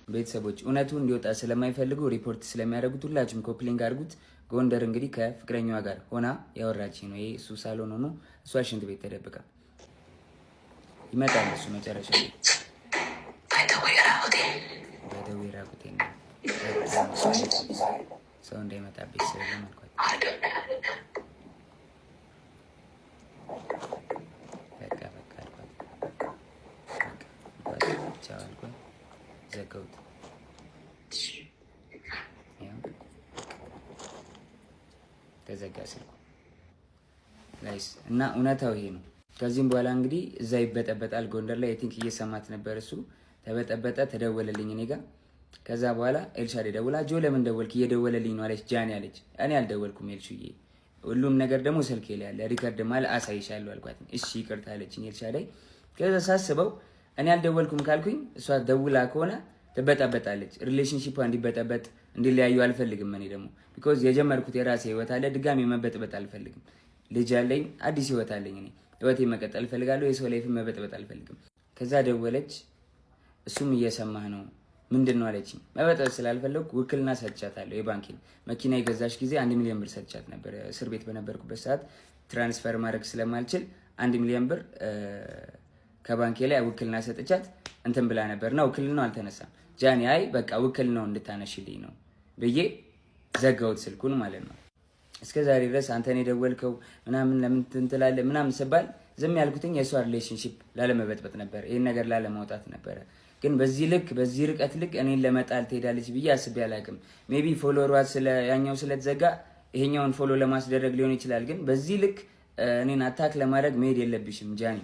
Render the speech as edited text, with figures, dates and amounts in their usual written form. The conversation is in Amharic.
ቤተሰቦች እውነቱን እንዲወጣ ስለማይፈልጉ ሪፖርት ስለሚያደርጉት ሁላችሁም ኮፕሊንግ አድርጉት። ጎንደር እንግዲህ ከፍቅረኛዋ ጋር ሆና ያወራች ነው። ይሄ እሱ ሳሎን ሆኖ እሷ ሽንት ቤት ተደብቃ ይመጣል። እሱ መጨረሻ በደዌ ራቁቴን ሰው እንዳይመጣብኝ ስለማልኳት በቃ አልኳት። ቻው አልኳት። ዘጋሁት። ተዘጋ ስልኩ ጋይስ። እና እውነታው ይሄ ነው። ከዚህም በኋላ እንግዲህ እዛ ይበጠበጣል ጎንደር ላይ። አይ ቲንክ እየሰማት ነበር እሱ። ተበጠበጠ፣ ተደወለልኝ እኔ ጋር። ከዛ በኋላ ኤልሻዴ ደውላ ጆ ለምን ደወልክ? እየደወለልኝ ነው አለች ጃኒ አለች። እኔ አልደወልኩም ኤልሹዬ፣ ሁሉም ነገር ደግሞ ስልኬ ላይ ያለ ሪከርድ ማለ አሳይሻለሁ አልኳት። እሺ ይቅርታ አለችኝ ኤልሻዴ። ከዛ ሳስበው እኔ አልደወልኩም ካልኩኝ እሷ ደውላ ከሆነ ትበጣበጣለች። ሪሌሽንሺፑ እንዲበጠበጥ እንዲለያዩ አልፈልግም። እኔ ደግሞ ቢኮዝ የጀመርኩት የራሴ ህይወት አለ፣ ድጋሚ መበጥበጥ አልፈልግም። ልጅ አለኝ፣ አዲስ ህይወት አለኝ። እኔ ህይወቴ መቀጠል እፈልጋለሁ። የሰው ላይፍ መበጥበጥ አልፈልግም። ከዛ ደወለች። እሱም እየሰማህ ነው ምንድን ነው አለችኝ። መበጥበጥ ስላልፈለግኩ ውክልና ሰጥቻታለሁ። የባንኬን መኪና የገዛች ጊዜ 1 ሚሊዮን ብር ሰጥቻት ነበር። እስር ቤት በነበርኩበት ሰዓት ትራንስፈር ማድረግ ስለማልችል 1 ሚሊዮን ብር ከባንኬ ላይ ውክልና ሰጥቻት እንትን ብላ ነበር። ነው ውክልናው አልተነሳም። ጃኒ አይ በቃ ውክልናው እንድታነሽልኝ ነው ብዬ ዘጋሁት ስልኩን ማለት ነው። እስከ ዛሬ ድረስ አንተን የደወልከው ምናምን ለምን ትንትላለህ ምናምን ስባል ዝም ያልኩትኝ የሷ ሪሌሽንሺፕ ላለመበጥበጥ ነበር፣ ይሄን ነገር ላለማውጣት ነበር። ግን በዚህ ልክ በዚህ ርቀት ልክ እኔን ለመጣል ትሄዳለች ብዬ አስቤ አላውቅም። ሜቢ ፎሎወሯ ያኛው ስለተዘጋ ይሄኛውን ፎሎ ለማስደረግ ሊሆን ይችላል። ግን በዚህ ልክ እኔን አታክ ለማድረግ መሄድ የለብሽም ጃኒ።